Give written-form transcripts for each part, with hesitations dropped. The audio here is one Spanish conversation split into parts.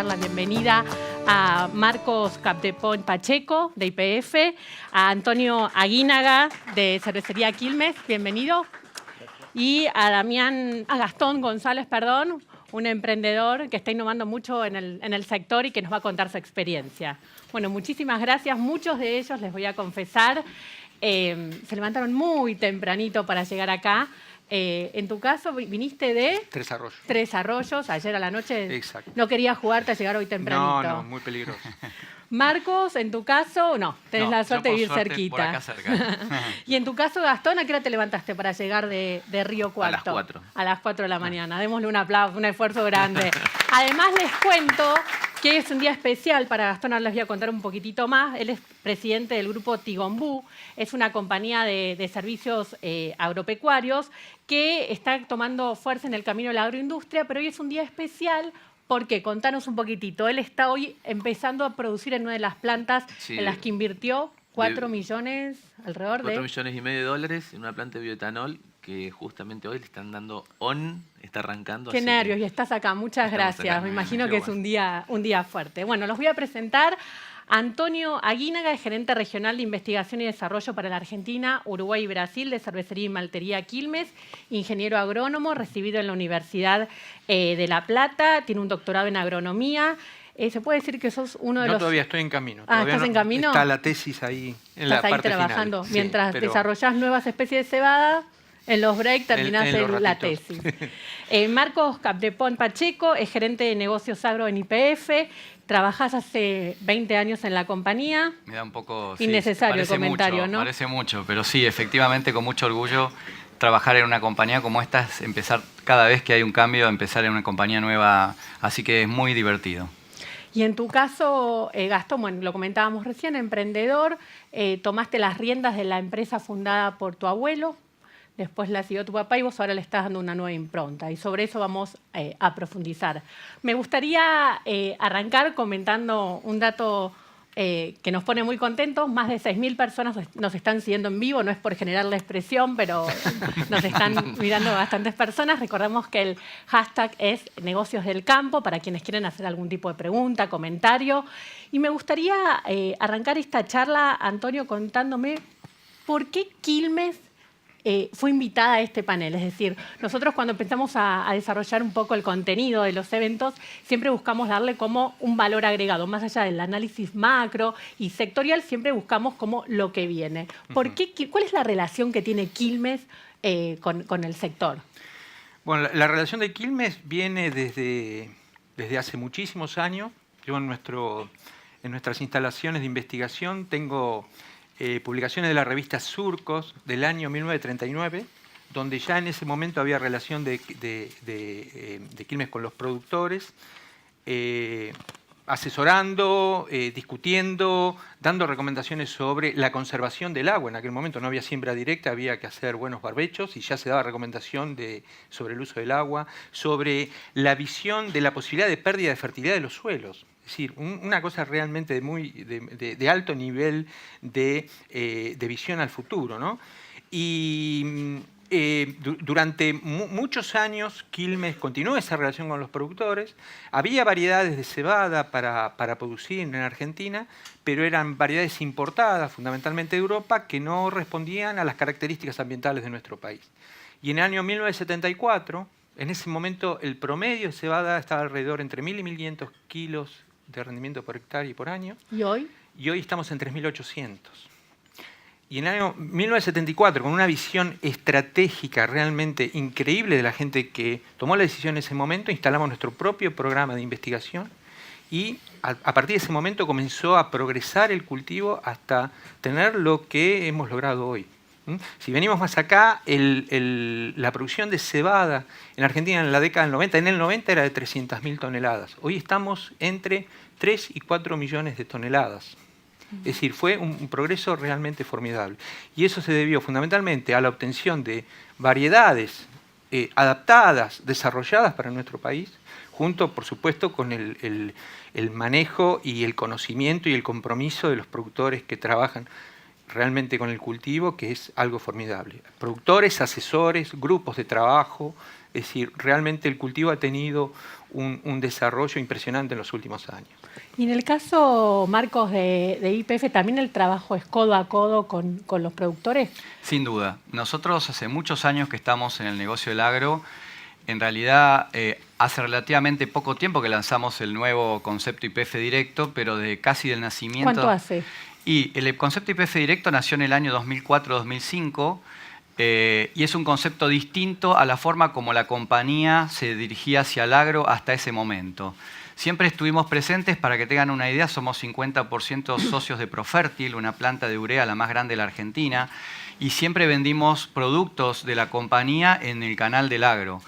dar la bienvenida a Marcos Capdepón Pacheco, de YPF, a Antonio Aguínaga, de Cervecería Quilmes, bienvenido, y a Gastón González, perdón, un emprendedor que está innovando mucho en el sector y que nos va a contar su experiencia. Bueno, muchísimas gracias. Muchos de ellos, les voy a confesar, se levantaron muy tempranito para llegar acá. En tu caso, viniste de... Tres Arroyos. Tres Arroyos, ayer a la noche. Exacto. No querías jugarte a llegar hoy tempranito. No, muy peligroso. Marcos, en tu caso, no, tenés la suerte de vivir cerquita. Por acá cerca. Y en tu caso, Gastón, ¿a qué hora te levantaste para llegar de Río Cuarto? A las 4. A las 4 de la mañana. Démosle un aplauso, un esfuerzo grande. Además, les cuento que es un día especial para Gastón. Ahora les voy a contar un poquitito más. Él es presidente del grupo Tigombú. Es una compañía de servicios agropecuarios que está tomando fuerza en el camino de la agroindustria, pero hoy es un día especial. ¿Por qué? Contanos un poquitito. Él está hoy empezando a producir en una de las plantas en las que invirtió 4 millones, alrededor de... 4,5 millones de dólares en una planta de bioetanol que justamente hoy le están dando está arrancando. Qué nervios, y estás acá. Muchas gracias. Me imagino que es un día fuerte. Bueno, los voy a presentar. Antonio Aguínaga es gerente regional de investigación y desarrollo para la Argentina, Uruguay y Brasil de Cervecería y Maltería Quilmes, ingeniero agrónomo, recibido en la Universidad de La Plata, tiene un doctorado en agronomía. ¿Se puede decir que sos uno de los...? No, todavía estoy en camino. ¿Estás en camino? Está la tesis ahí en la parte trabajando. final. Mientras sí, desarrollás nuevas especies de cebada, en los breaks terminás la tesis. Marcos Capdepón Pacheco es gerente de negocios agro en YPF. Trabajás hace 20 años en la compañía. Me da un poco... innecesario el comentario, mucho, ¿no? Parece mucho, pero sí, efectivamente, con mucho orgullo, trabajar en una compañía como esta es empezar, cada vez que hay un cambio, empezar en una compañía nueva, así que es muy divertido. Y en tu caso, Gastón, bueno, lo comentábamos recién, emprendedor, tomaste las riendas de la empresa fundada por tu abuelo, después la siguió tu papá y vos ahora le estás dando una nueva impronta. Y sobre eso vamos a profundizar. Me gustaría arrancar comentando un dato que nos pone muy contentos. Más de 6.000 personas nos están siguiendo en vivo. No es por generar la expresión, pero nos están mirando bastantes personas. Recordemos que el hashtag es Negocios del Campo, para quienes quieren hacer algún tipo de pregunta, comentario. Y me gustaría arrancar esta charla, Antonio, contándome por qué Quilmes fue invitada a este panel. Es decir, nosotros cuando empezamos a desarrollar un poco el contenido de los eventos, siempre buscamos darle como un valor agregado. Más allá del análisis macro y sectorial, siempre buscamos como lo que viene. ¿Por qué, cuál es la relación que tiene Quilmes con el sector? Bueno, la relación de Quilmes viene desde hace muchísimos años. Yo en nuestras instalaciones de investigación tengo... publicaciones de la revista Surcos del año 1939, donde ya en ese momento había relación de Quilmes con los productores, asesorando, discutiendo, dando recomendaciones sobre la conservación del agua. En aquel momento no había siembra directa, había que hacer buenos barbechos y ya se daba recomendación sobre el uso del agua, sobre la visión de la posibilidad de pérdida de fertilidad de los suelos. Es decir, una cosa realmente de alto nivel de visión al futuro, ¿no? Y durante muchos años Quilmes continuó esa relación con los productores. Había variedades de cebada para producir en Argentina, pero eran variedades importadas, fundamentalmente de Europa, que no respondían a las características ambientales de nuestro país. Y en el año 1974, en ese momento el promedio de cebada estaba alrededor entre 1.000 y 1.500 kilos de rendimiento por hectárea y por año. ¿Y hoy? Y hoy estamos en 3.800. Y en el año 1974, con una visión estratégica realmente increíble de la gente que tomó la decisión en ese momento, instalamos nuestro propio programa de investigación y a partir de ese momento comenzó a progresar el cultivo hasta tener lo que hemos logrado hoy. Si venimos más acá, la producción de cebada en Argentina en la década del 90, en el 90 era de 300.000 toneladas. Hoy estamos entre 3 y 4 millones de toneladas. Es decir, fue un progreso realmente formidable. Y eso se debió fundamentalmente a la obtención de variedades adaptadas, desarrolladas para nuestro país, junto, por supuesto, con el manejo y el conocimiento y el compromiso de los productores que trabajan realmente con el cultivo, que es algo formidable. Productores, asesores, grupos de trabajo, es decir, realmente el cultivo ha tenido un desarrollo impresionante en los últimos años. Y en el caso, Marcos, de YPF, ¿también el trabajo es codo a codo con los productores? Sin duda. Nosotros hace muchos años que estamos en el negocio del agro. En realidad, hace relativamente poco tiempo que lanzamos el nuevo concepto YPF Directo, pero de casi del nacimiento... ¿Cuánto hace? Y el concepto YPF Directo nació en el año 2004-2005 y es un concepto distinto a la forma como la compañía se dirigía hacia el agro hasta ese momento. Siempre estuvimos presentes, para que tengan una idea, somos 50% socios de Profértil, una planta de urea la más grande de la Argentina, y siempre vendimos productos de la compañía en el canal del agro.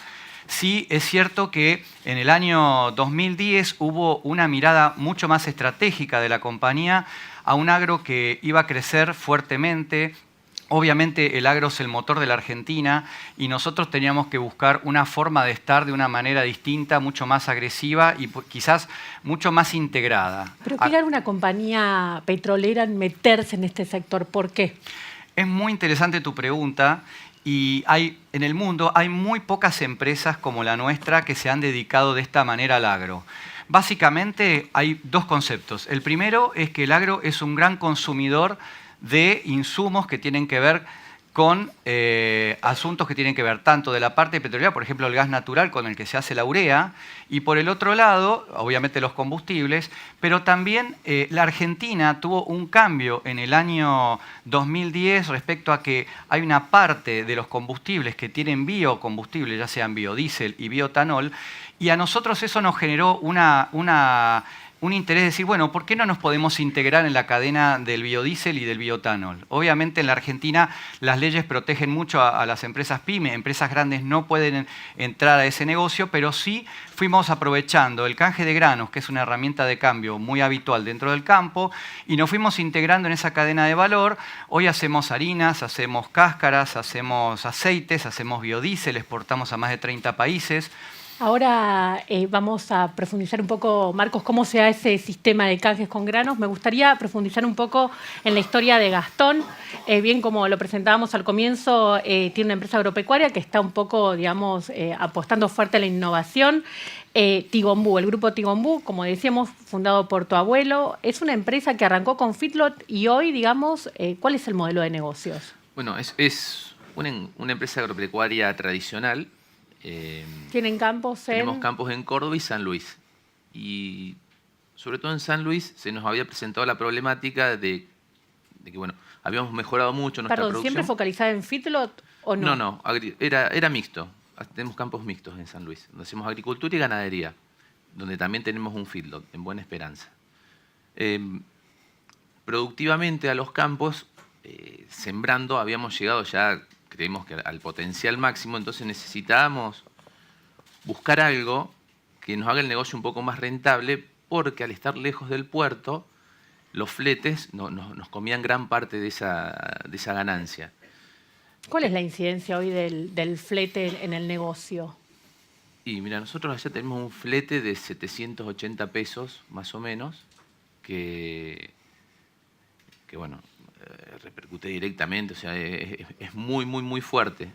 Sí, es cierto que en el año 2010 hubo una mirada mucho más estratégica de la compañía a un agro que iba a crecer fuertemente. Obviamente el agro es el motor de la Argentina y nosotros teníamos que buscar una forma de estar de una manera distinta, mucho más agresiva y quizás mucho más integrada. ¿Pero qué gana una compañía petrolera en meterse en este sector? ¿Por qué? Es muy interesante tu pregunta y en el mundo hay muy pocas empresas como la nuestra que se han dedicado de esta manera al agro. Básicamente hay dos conceptos. El primero es que el agro es un gran consumidor de insumos que tienen que ver con asuntos que tienen que ver tanto de la parte petrolera, por ejemplo el gas natural con el que se hace la urea, y por el otro lado, obviamente los combustibles, pero también la Argentina tuvo un cambio en el año 2010 respecto a que hay una parte de los combustibles que tienen biocombustibles, ya sean biodiesel y bioetanol, y a nosotros eso nos generó un interés de decir, bueno, ¿por qué no nos podemos integrar en la cadena del biodiesel y del bioetanol? Obviamente en la Argentina las leyes protegen mucho a las empresas pyme, empresas grandes no pueden entrar a ese negocio, pero sí fuimos aprovechando el canje de granos, que es una herramienta de cambio muy habitual dentro del campo, y nos fuimos integrando en esa cadena de valor. Hoy hacemos harinas, hacemos cáscaras, hacemos aceites, hacemos biodiesel, exportamos a más de 30 países. Ahora vamos a profundizar un poco, Marcos, cómo se da ese sistema de canjes con granos. Me gustaría profundizar un poco en la historia de Gastón. Bien, como lo presentábamos al comienzo, tiene una empresa agropecuaria que está un poco, digamos, apostando fuerte a la innovación. Tigombú, el grupo Tigombú, como decíamos, fundado por tu abuelo, es una empresa que arrancó con feedlot y hoy, digamos, ¿cuál es el modelo de negocios? Bueno, es una empresa agropecuaria tradicional. ¿Tienen campos en...? Tenemos campos en Córdoba y San Luis. Y sobre todo en San Luis se nos había presentado la problemática de que, bueno, habíamos mejorado mucho nuestra producción. ¿Siempre focalizada en feedlot o no? No, era mixto. Tenemos campos mixtos en San Luis, donde hacemos agricultura y ganadería, donde también tenemos un feedlot, en Buena Esperanza. Productivamente a los campos, sembrando, habíamos llegado ya, creemos que al potencial máximo, entonces necesitábamos buscar algo que nos haga el negocio un poco más rentable, porque al estar lejos del puerto, los fletes nos comían gran parte de esa ganancia. ¿Cuál es la incidencia hoy del flete en el negocio? Y mira, nosotros allá tenemos un flete de 780 pesos, más o menos, que bueno, repercute directamente, o sea, es muy, muy, muy fuerte.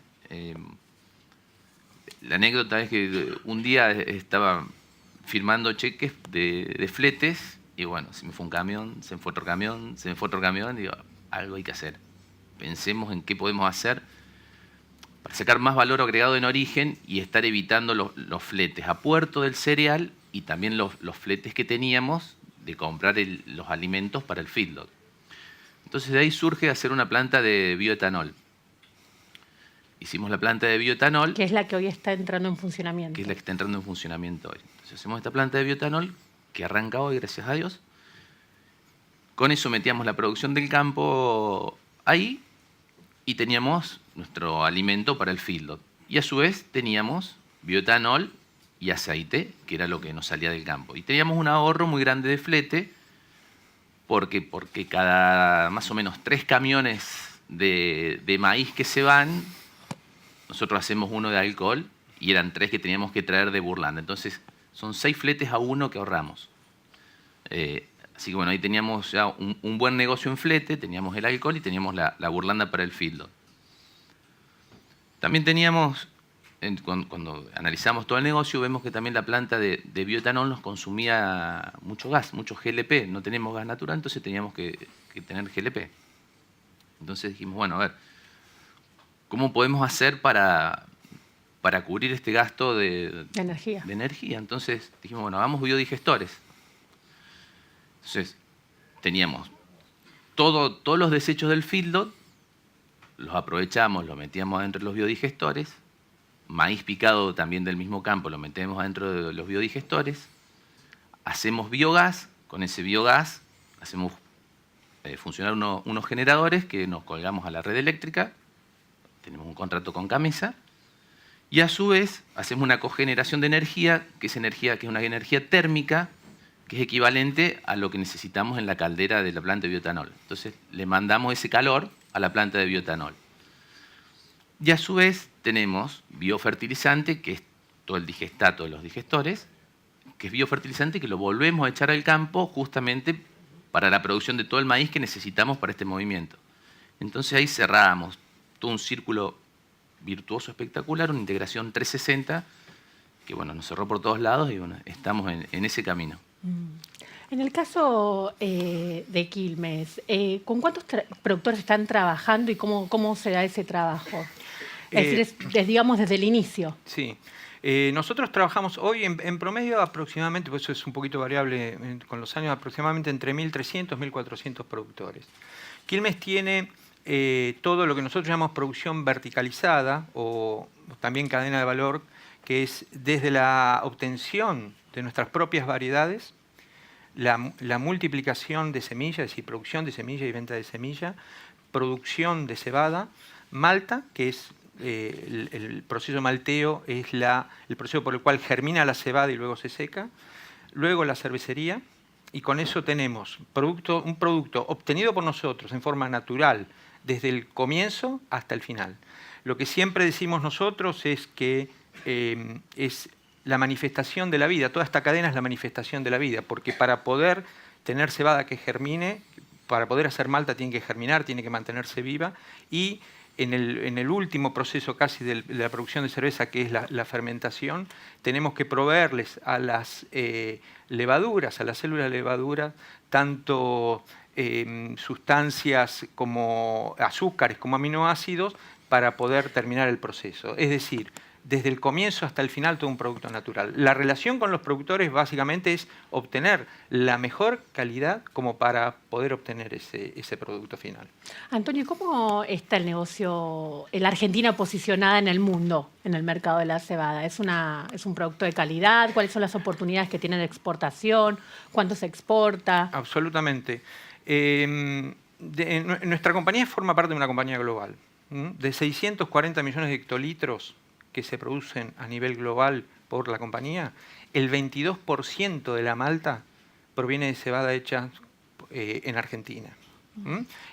La anécdota es que un día estaba firmando cheques de fletes y bueno, se me fue un camión, se me fue otro camión, se me fue otro camión, y digo, algo hay que hacer. Pensemos en qué podemos hacer para sacar más valor agregado en origen y estar evitando los fletes a puerto del cereal y también los fletes que teníamos de comprar los alimentos para el feedlot. Entonces de ahí surge hacer una planta de bioetanol. Hicimos la planta de bioetanol. Que es la que hoy está entrando en funcionamiento. Que es la que está entrando en funcionamiento hoy. Entonces hacemos esta planta de bioetanol que arranca hoy, gracias a Dios. Con eso metíamos la producción del campo ahí y teníamos nuestro alimento para el feedlot. Y a su vez teníamos bioetanol y aceite, que era lo que nos salía del campo. Y teníamos un ahorro muy grande de flete, porque cada más o menos 3 camiones de maíz que se van, nosotros hacemos uno de alcohol y eran 3 que teníamos que traer de Burlanda. Entonces son 6 fletes a 1 que ahorramos. Así que bueno, ahí teníamos ya un buen negocio en flete, teníamos el alcohol y teníamos la burlanda para el feedlot. También teníamos, cuando analizamos todo el negocio, vemos que también la planta de bioetanol nos consumía mucho gas, mucho GLP. No tenemos gas natural, entonces teníamos que tener GLP. Entonces dijimos, bueno, a ver, ¿cómo podemos hacer para cubrir este gasto de energía? Entonces dijimos, bueno, hagamos biodigestores. Entonces teníamos todos los desechos del feedlot, los aprovechamos, los metíamos adentro de los biodigestores. Maíz picado también del mismo campo lo metemos adentro de los biodigestores. Hacemos biogás, con ese biogás hacemos funcionar unos generadores que nos colgamos a la red eléctrica. Tenemos un contrato con Camesa. Y a su vez hacemos una cogeneración de energía, que es una energía térmica, que es equivalente a lo que necesitamos en la caldera de la planta de bioetanol. Entonces le mandamos ese calor a la planta de bioetanol. Y a su vez tenemos biofertilizante, que es todo el digestato de los digestores, que es biofertilizante que lo volvemos a echar al campo justamente para la producción de todo el maíz que necesitamos para este movimiento. Entonces ahí cerramos todo un círculo virtuoso, espectacular, una integración 360, que bueno, nos cerró por todos lados y bueno, estamos en ese camino. En el caso de Quilmes, ¿con cuántos productores están trabajando y cómo se da ese trabajo? Es decir, digamos desde el inicio. Sí. Nosotros trabajamos hoy en promedio aproximadamente, pues eso es un poquito variable con los años, aproximadamente entre 1.300 y 1.400 productores. Quilmes tiene todo lo que nosotros llamamos producción verticalizada o también cadena de valor, que es desde la obtención de nuestras propias variedades, la multiplicación de semillas, es decir, producción de semilla y venta de semilla, producción de cebada, malta, que es el proceso malteo, es el proceso por el cual germina la cebada y luego se seca, luego la cervecería, y con eso tenemos un producto obtenido por nosotros en forma natural, desde el comienzo hasta el final. Lo que siempre decimos nosotros es que es la manifestación de la vida, toda esta cadena es la manifestación de la vida, porque para poder tener cebada que germine, para poder hacer malta tiene que germinar, tiene que mantenerse viva, y en el último proceso casi de la producción de cerveza, que es la fermentación, tenemos que proveerles a las levaduras, a las células de levadura, tanto sustancias como azúcares, como aminoácidos, para poder terminar el proceso. Es decir, desde el comienzo hasta el final todo un producto natural. La relación con los productores básicamente es obtener la mejor calidad como para poder obtener ese producto final. Antonio, ¿cómo está el negocio, la Argentina posicionada en el mundo, en el mercado de la cebada? ¿Es un producto de calidad? ¿Cuáles son las oportunidades que tiene de exportación? ¿Cuánto se exporta? Absolutamente. Nuestra compañía forma parte de una compañía global. De 640 millones de hectolitros que se producen a nivel global por la compañía, el 22% de la malta proviene de cebada hecha en Argentina.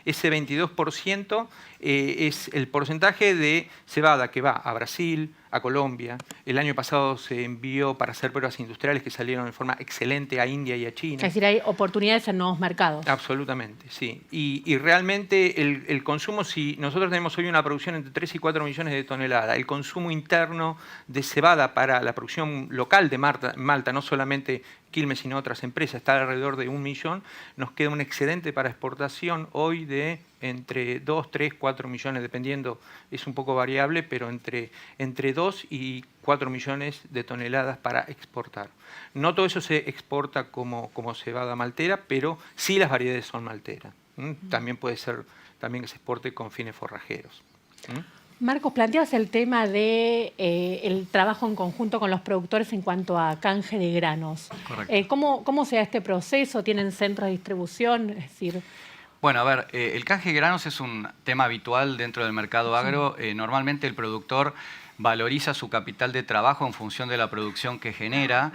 Ese 22% es el porcentaje de cebada que va a Brasil, a Colombia. El año pasado se envió para hacer pruebas industriales que salieron de forma excelente a India y a China. Es decir, hay oportunidades en nuevos mercados. Absolutamente, sí. Y realmente el consumo, si nosotros tenemos hoy una producción entre 3 y 4 millones de toneladas, el consumo interno de cebada para la producción local de Malta, no solamente Quilmes, sino otras empresas, está alrededor de 1 millón, nos queda un excedente para exportación hoy de entre 2, 3, 4 millones, dependiendo, es un poco variable, pero entre 2 y 4 millones de toneladas para exportar. No todo eso se exporta como cebada maltera, pero sí las variedades son malteras. También puede ser que se exporte con fines forrajeros. Marcos, planteabas el tema de el trabajo en conjunto con los productores en cuanto a canje de granos. Correcto. ¿Cómo se da este proceso? ¿Tienen centros de distribución? Es decir, bueno, a ver, el canje de granos es un tema habitual dentro del mercado agro. Normalmente el productor valoriza su capital de trabajo en función de la producción que genera.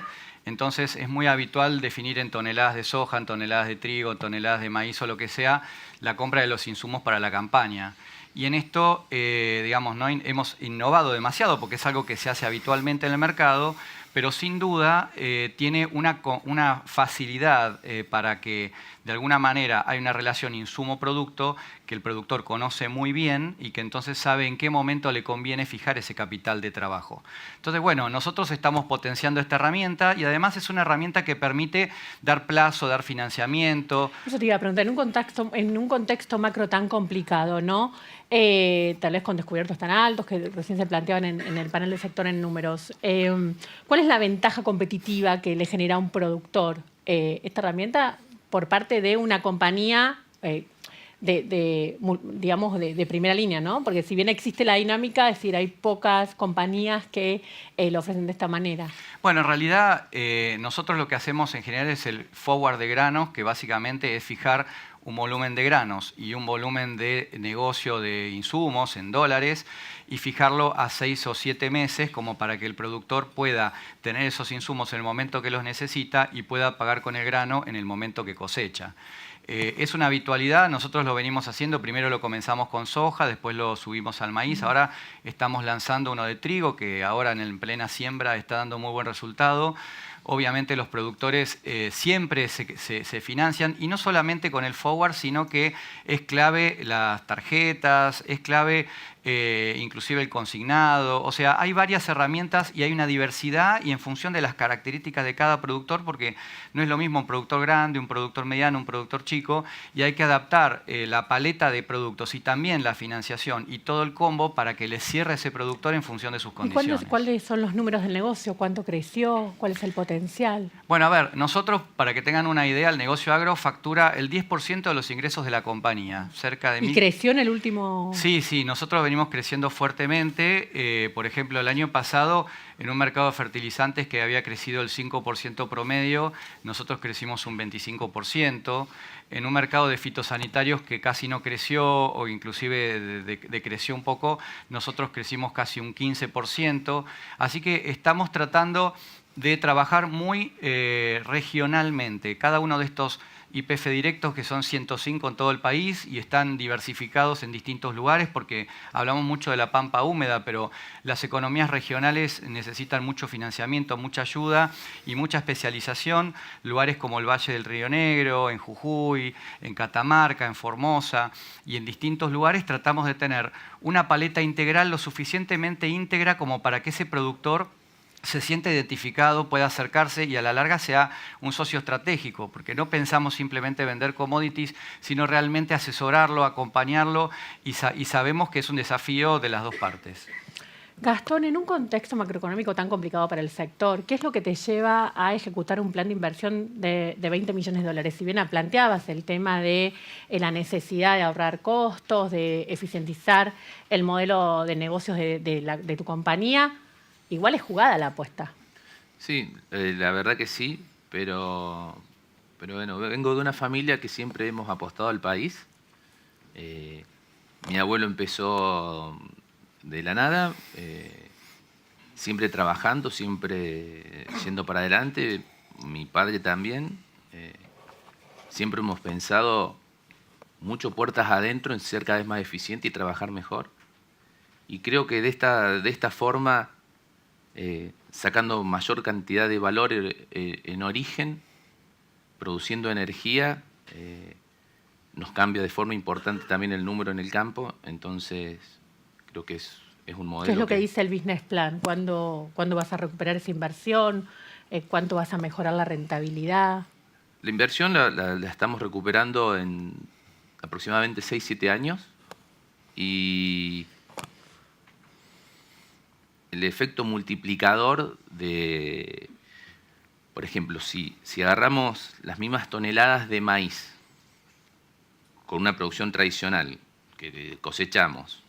Entonces es muy habitual definir en toneladas de soja, en toneladas de trigo, en toneladas de maíz o lo que sea, la compra de los insumos para la campaña. y en esto, digamos, no hemos innovado demasiado porque es algo que se hace habitualmente en el mercado, pero sin duda tiene una facilidad para que de alguna manera hay una relación insumo-producto que el productor conoce muy bien y que entonces sabe en qué momento le conviene fijar ese capital de trabajo. Entonces, bueno, nosotros estamos potenciando esta herramienta y además es una herramienta que permite dar plazo, dar financiamiento. Eso te iba a preguntar, en un contexto macro tan complicado, ¿no? Tal vez con descubiertos tan altos que recién se planteaban en el panel del sector en números. ¿Cuál es la ventaja competitiva que le genera a un productor esta herramienta por parte de una compañía digamos, de primera línea, ¿no? Porque si bien existe la dinámica, es decir, hay pocas compañías que lo ofrecen de esta manera. Bueno, en realidad nosotros lo que hacemos en general es el forward de granos, que básicamente es fijar un volumen de granos y un volumen de negocio de insumos en dólares y fijarlo a 6 o 7 meses como para que el productor pueda tener esos insumos en el momento que los necesita y pueda pagar con el grano en el momento que cosecha. Es una habitualidad, nosotros lo venimos haciendo, primero lo comenzamos con soja, después lo subimos al maíz, ahora estamos lanzando uno de trigo que ahora en plena siembra está dando muy buen resultado. Obviamente los productores siempre se financian y no solamente con el forward, sino que es clave las tarjetas, es clave inclusive el consignado. O sea, hay varias herramientas y hay una diversidad y en función de las características de cada productor, porque no es lo mismo un productor grande, un productor mediano, un productor chico, y hay que adaptar la paleta de productos y también la financiación y todo el combo para que le cierre ese productor en función de sus condiciones. ¿Y cuáles son los números del negocio? ¿Cuánto creció? ¿Cuál es el potencial? Bueno, a ver, nosotros, para que tengan una idea, el negocio agro factura el 10% de los ingresos de la compañía. Cerca de ¿Y creció en el último...? Sí, nosotros venimos creciendo fuertemente. Por ejemplo, el año pasado, en un mercado de fertilizantes que había crecido el 5% promedio, nosotros crecimos un 25%. En un mercado de fitosanitarios que casi no creció o inclusive decreció un poco, nosotros crecimos casi un 15%. Así que estamos tratando de trabajar muy regionalmente. Cada uno de estos YPF directos, que son 105 en todo el país y están diversificados en distintos lugares, porque hablamos mucho de la pampa húmeda, pero las economías regionales necesitan mucho financiamiento, mucha ayuda y mucha especialización. Lugares como el Valle del Río Negro, en Jujuy, en Catamarca, en Formosa y en distintos lugares tratamos de tener una paleta integral lo suficientemente íntegra como para que ese productor se siente identificado, pueda acercarse y a la larga sea un socio estratégico, porque no pensamos simplemente vender commodities, sino realmente asesorarlo, acompañarlo y sabemos que es un desafío de las dos partes. Gastón, en un contexto macroeconómico tan complicado para el sector, ¿qué es lo que te lleva a ejecutar un plan de inversión de 20 millones de dólares? Si bien planteabas el tema de la necesidad de ahorrar costos, de eficientizar el modelo de negocios de tu compañía, igual es jugada la apuesta. Sí, la verdad que sí, pero bueno, vengo de una familia que siempre hemos apostado al país. Mi abuelo empezó de la nada, siempre trabajando, siempre yendo para adelante. Mi padre también. Siempre hemos pensado mucho puertas adentro en ser cada vez más eficiente y trabajar mejor. Y creo que de esta forma, sacando mayor cantidad de valor en origen, produciendo energía, nos cambia de forma importante también el número en el campo. Entonces, creo que es un modelo. ¿Qué es lo que dice el business plan? ¿Cuándo vas a recuperar esa inversión? ¿Cuánto vas a mejorar la rentabilidad? La inversión la estamos recuperando en aproximadamente 6-7 años y el efecto multiplicador de, por ejemplo, si agarramos las mismas toneladas de maíz con una producción tradicional que cosechamos,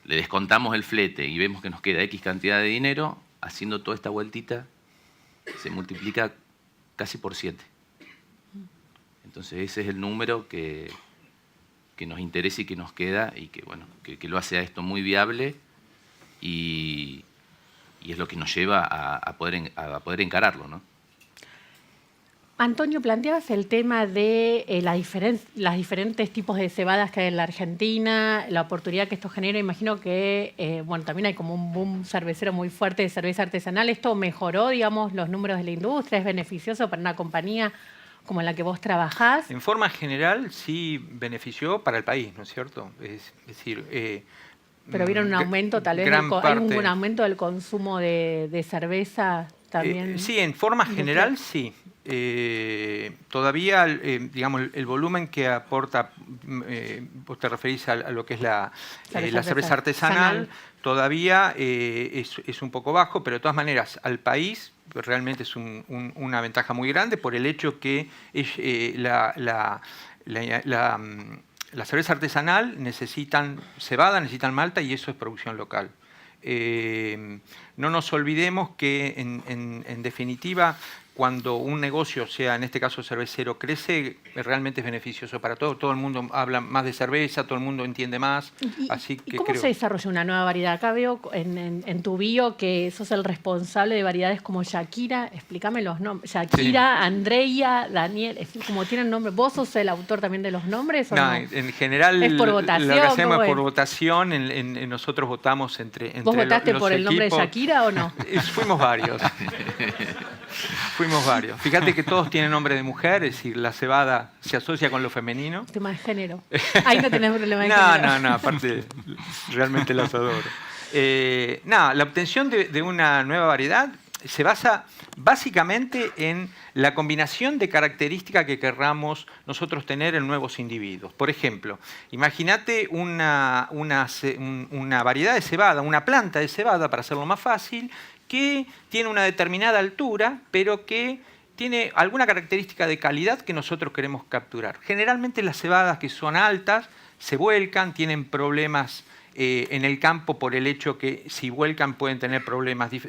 le descontamos el flete y vemos que nos queda X cantidad de dinero, haciendo toda esta vueltita se multiplica casi por 7. Entonces ese es el número que nos interesa y que nos queda y que, bueno, que lo hace a esto muy viable y es lo que nos lleva a poder encararlo, ¿no? Antonio, planteabas el tema de las diferentes tipos de cebadas que hay en la Argentina, la oportunidad que esto genera. Imagino que también hay como un boom cervecero muy fuerte de cerveza artesanal. ¿Esto mejoró, digamos, los números de la industria? ¿Es beneficioso para una compañía como en la que vos trabajás? En forma general, sí benefició para el país, ¿no es cierto? Es decir... pero vieron un aumento, tal vez, ¿hay un aumento del consumo de cerveza también? Sí, en forma general, sí. Todavía, digamos, el volumen que aporta, vos te referís a lo que es la cerveza artesanal, todavía es un poco bajo, pero de todas maneras, al país realmente es una ventaja muy grande por el hecho que la cerveza artesanal necesitan cebada, necesitan malta y eso es producción local. No nos olvidemos que en definitiva cuando un negocio, sea en este caso cervecero, crece, realmente es beneficioso para todo. Todo el mundo habla más de cerveza, todo el mundo entiende más. Así que ¿Y cómo se desarrolla una nueva variedad? Acá veo en tu bio que sos el responsable de variedades como Shakira. Explícame los nombres. Shakira, sí. Andrea, Daniel, como tienen nombre. ¿Vos sos el autor también de los nombres? ¿O no? En general ¿es por votación? Lo que hacemos es por votación. Nosotros votamos entre ¿Vos votaste los por el nombre de equipos. Shakira o no? Fuimos varios. Fuimos varios. Fíjate que todos tienen nombre de mujer, es decir, la cebada se asocia con lo femenino. Tema de género. Ahí no tenés problema de género. No, aparte, realmente los adoro. La obtención de una nueva variedad se basa básicamente en la combinación de características que querramos nosotros tener en nuevos individuos. Por ejemplo, imagínate una variedad de cebada, una planta de cebada, para hacerlo más fácil, que tiene una determinada altura, pero que tiene alguna característica de calidad que nosotros queremos capturar. Generalmente las cebadas que son altas se vuelcan, tienen problemas en el campo por el hecho que si vuelcan pueden tener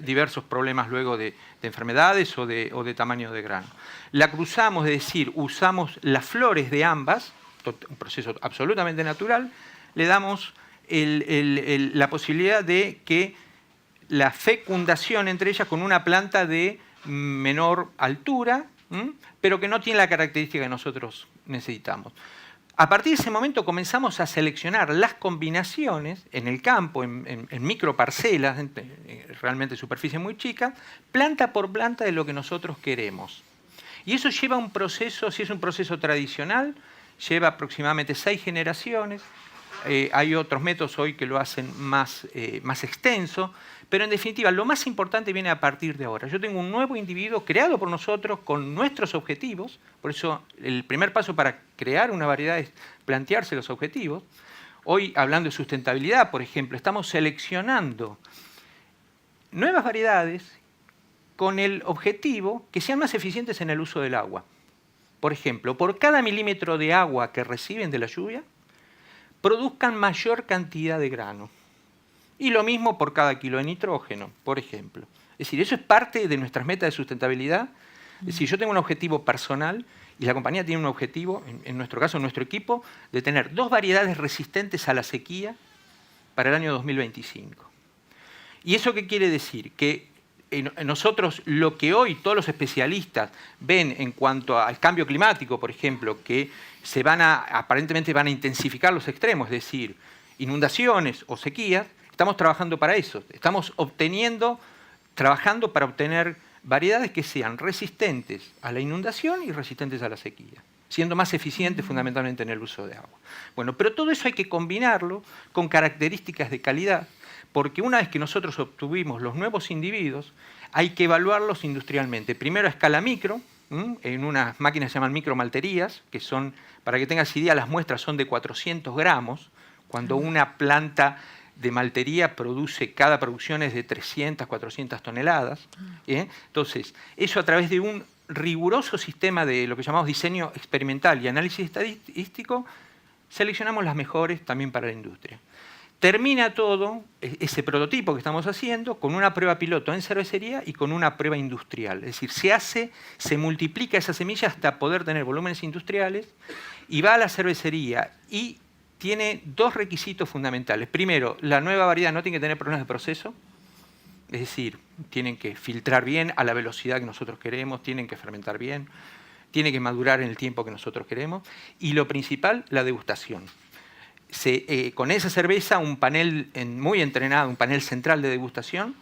diversos problemas luego de enfermedades o de tamaño de grano. La cruzamos, es decir, usamos las flores de ambas, un proceso absolutamente natural, le damos la posibilidad de que la fecundación entre ellas con una planta de menor altura, pero que no tiene la característica que nosotros necesitamos. A partir de ese momento comenzamos a seleccionar las combinaciones en el campo, en microparcelas, realmente superficie muy chica, planta por planta de lo que nosotros queremos. Y eso lleva un proceso, si es un proceso tradicional, lleva aproximadamente 6 generaciones. Hay otros métodos hoy que lo hacen más extenso, pero en definitiva lo más importante viene a partir de ahora. Yo tengo un nuevo individuo creado por nosotros con nuestros objetivos, por eso el primer paso para crear una variedad es plantearse los objetivos. Hoy, hablando de sustentabilidad, por ejemplo, estamos seleccionando nuevas variedades con el objetivo que sean más eficientes en el uso del agua. Por ejemplo, por cada milímetro de agua que reciben de la lluvia, produzcan mayor cantidad de grano. Y lo mismo por cada kilo de nitrógeno, por ejemplo. Es decir, eso es parte de nuestras metas de sustentabilidad. Es decir, yo tengo un objetivo personal y la compañía tiene un objetivo, en nuestro caso, en nuestro equipo, de tener 2 variedades resistentes a la sequía para el año 2025. ¿Y eso qué quiere decir? Que nosotros, lo que hoy todos los especialistas ven en cuanto al cambio climático, por ejemplo, que aparentemente van a intensificar los extremos, es decir, inundaciones o sequías, estamos trabajando para eso. Estamos trabajando para obtener variedades que sean resistentes a la inundación y resistentes a la sequía, siendo más eficientes fundamentalmente en el uso de agua. Bueno, pero todo eso hay que combinarlo con características de calidad, porque una vez que nosotros obtuvimos los nuevos individuos, hay que evaluarlos industrialmente. Primero a escala micro, en unas máquinas que se llaman micromalterías, que son, para que tengas idea, las muestras son de 400 gramos, cuando una planta de maltería cada producción es de 300, 400 toneladas. Entonces, eso a través de un riguroso sistema de lo que llamamos diseño experimental y análisis estadístico, seleccionamos las mejores también para la industria. Termina todo, ese prototipo que estamos haciendo, con una prueba piloto en cervecería y con una prueba industrial. Es decir, se multiplica esa semilla hasta poder tener volúmenes industriales y va a la cervecería y tiene 2 requisitos fundamentales. Primero, la nueva variedad no tiene que tener problemas de proceso, es decir, tienen que filtrar bien a la velocidad que nosotros queremos, tienen que fermentar bien, tiene que madurar en el tiempo que nosotros queremos. Y lo principal, la degustación. Con esa cerveza, un panel muy entrenado, un panel central de degustación,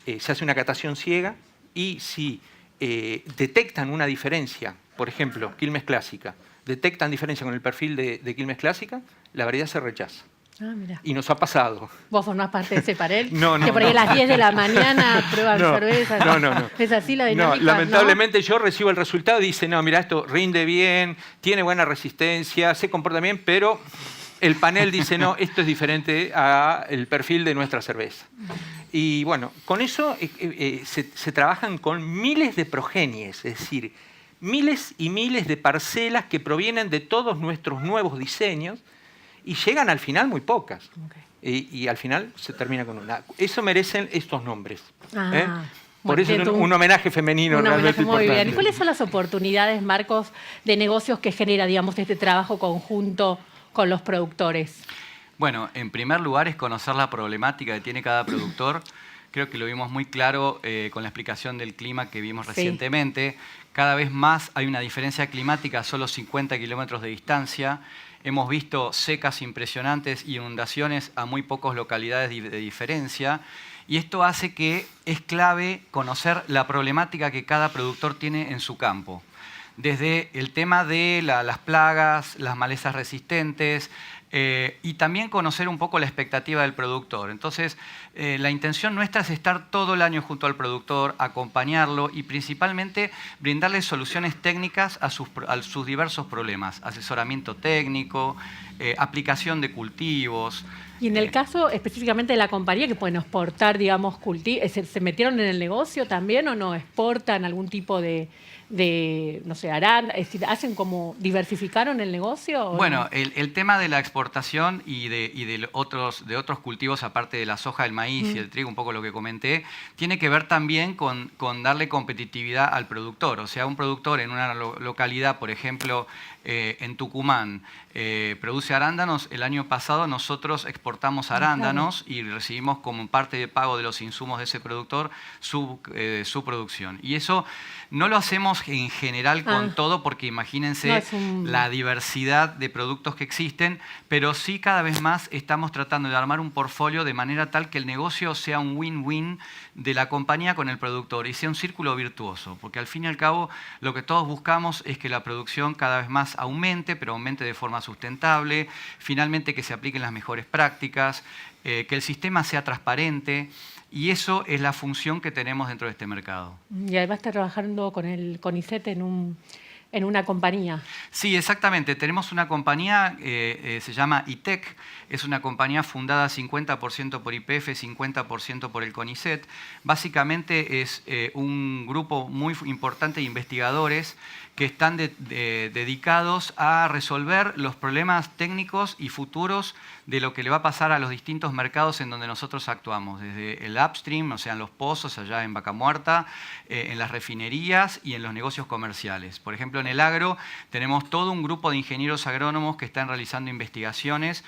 se hace una catación ciega y si detectan una diferencia, por ejemplo, Quilmes Clásica, detectan diferencia con el perfil de Quilmes Clásica, la variedad se rechaza. Ah, mira. Y nos ha pasado. ¿Vos formás parte de ese panel? No, que por ahí a las 10 de la mañana prueban cerveza. No. ¿Es así la dinámica? No, lamentablemente yo recibo el resultado y dice, no, mira, esto rinde bien, tiene buena resistencia, se comporta bien, pero el panel dice, no, esto es diferente al perfil de nuestra cerveza. Y bueno, con eso se trabajan con miles de progenies, es decir, miles y miles de parcelas que provienen de todos nuestros nuevos diseños y llegan al final muy pocas. Okay. Y al final se termina con una. Eso merecen estos nombres. Por eso es un homenaje femenino realmente muy importante. Bien. ¿Y cuáles son las oportunidades, Marcos, de negocios que genera, digamos, este trabajo conjunto con los productores? Bueno, en primer lugar es conocer la problemática que tiene cada productor. Creo que lo vimos muy claro con la explicación del clima que vimos recientemente. Cada vez más hay una diferencia climática a solo 50 kilómetros de distancia. Hemos visto secas impresionantes y inundaciones a muy pocas localidades de diferencia. Y esto hace que es clave conocer la problemática que cada productor tiene en su campo. Desde el tema de las plagas, las malezas resistentes, y también conocer un poco la expectativa del productor. Entonces, la intención nuestra es estar todo el año junto al productor, acompañarlo y principalmente brindarle soluciones técnicas a sus diversos problemas. Asesoramiento técnico, aplicación de cultivos. Y en el caso específicamente de la compañía que pueden exportar, digamos, ¿se metieron en el negocio también o no? ¿Exportan algún tipo de no sé, harán, es decir, diversificaron el negocio? Bueno, no? el tema de la exportación y de otros cultivos, aparte de la soja, el maíz y el trigo, un poco lo que comenté, tiene que ver también con darle competitividad al productor. O sea, un productor en una localidad, por ejemplo, en Tucumán, produce arándanos. El año pasado nosotros exportamos arándanos y recibimos como parte de pago de los insumos de ese productor su producción. Y eso no lo hacemos en general con todo, porque imagínense la diversidad de productos que existen, pero sí cada vez más estamos tratando de armar un portfolio de manera tal que el negocio sea un win-win de la compañía con el productor y sea un círculo virtuoso, porque al fin y al cabo lo que todos buscamos es que la producción cada vez más aumente, pero aumente de forma sustentable, finalmente que se apliquen las mejores prácticas, que el sistema sea transparente. Y eso es la función que tenemos dentro de este mercado. Y además está trabajando con el CONICET en una compañía. Sí, exactamente. Tenemos una compañía, se llama ITEC. Es una compañía fundada 50% por YPF, 50% por el CONICET. Básicamente es un grupo muy importante de investigadores que están dedicados a resolver los problemas técnicos y futuros de lo que le va a pasar a los distintos mercados en donde nosotros actuamos, desde el upstream, o sea, en los pozos, allá en Vaca Muerta, en las refinerías y en los negocios comerciales. Por ejemplo, en el agro tenemos todo un grupo de ingenieros agrónomos que están realizando investigaciones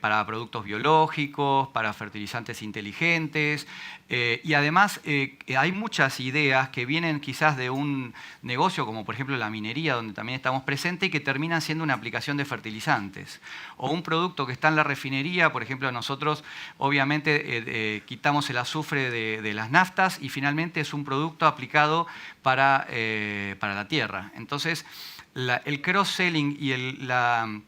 para productos biológicos, para fertilizantes inteligentes, y además hay muchas ideas que vienen quizás de un negocio como por ejemplo la minería, donde también estamos presentes, y que terminan siendo una aplicación de fertilizantes. O un producto que está en la refinería, por ejemplo, nosotros obviamente quitamos el azufre de las naftas y finalmente es un producto aplicado para la tierra. Entonces, el cross-selling y la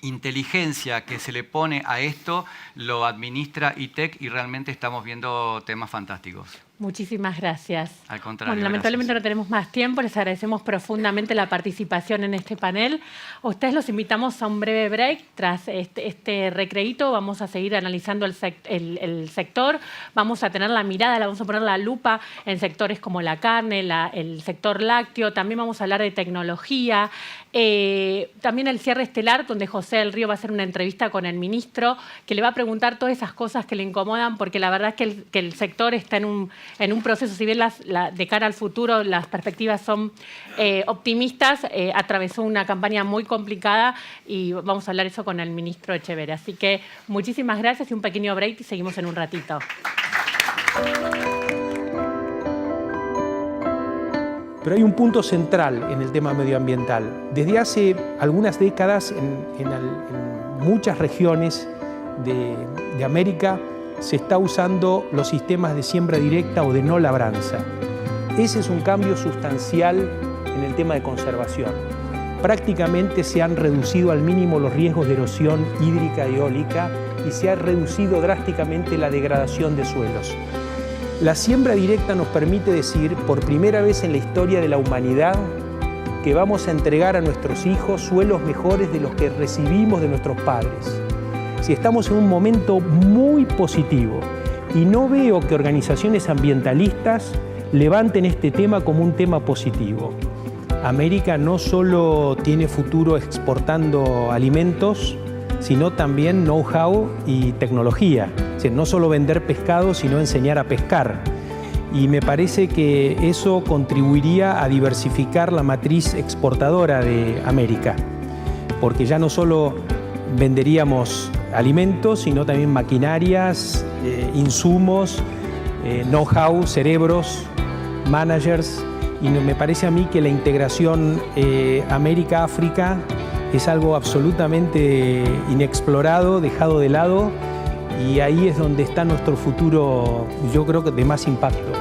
inteligencia que se le pone a esto lo administra ITEC y realmente estamos viendo temas fantásticos. Muchísimas gracias. Al contrario. Bueno, lamentablemente gracias. no tenemos más tiempo, les agradecemos profundamente la participación en este panel. A ustedes los invitamos a un breve break. Tras este recreíto vamos a seguir analizando el sector, vamos a tener la mirada, vamos a poner la lupa en sectores como la carne, el sector lácteo, también vamos a hablar de tecnología, también el cierre estelar, donde José del Río va a hacer una entrevista con el ministro, que le va a preguntar todas esas cosas que le incomodan, porque la verdad es que el sector está en un proceso, si bien de cara al futuro las perspectivas son optimistas, atravesó una campaña muy complicada y vamos a hablar eso con el ministro Echeverría. Así que muchísimas gracias y un pequeño break y seguimos en un ratito. Pero hay un punto central en el tema medioambiental. Desde hace algunas décadas en muchas regiones de América se está usando los sistemas de siembra directa o de no labranza. Ese es un cambio sustancial en el tema de conservación. Prácticamente se han reducido al mínimo los riesgos de erosión hídrica y eólica y se ha reducido drásticamente la degradación de suelos. La siembra directa nos permite decir, por primera vez en la historia de la humanidad, que vamos a entregar a nuestros hijos suelos mejores de los que recibimos de nuestros padres. Si estamos en un momento muy positivo y no veo que organizaciones ambientalistas levanten este tema como un tema positivo. América no solo tiene futuro exportando alimentos, sino también know-how y tecnología. Es decir, no solo vender pescado, sino enseñar a pescar. Y me parece que eso contribuiría a diversificar la matriz exportadora de América, porque ya no solo venderíamos alimentos, sino también maquinarias, insumos, know-how, cerebros, managers, y me parece a mí que la integración América-África es algo absolutamente inexplorado, dejado de lado, y ahí es donde está nuestro futuro, yo creo que de más impacto.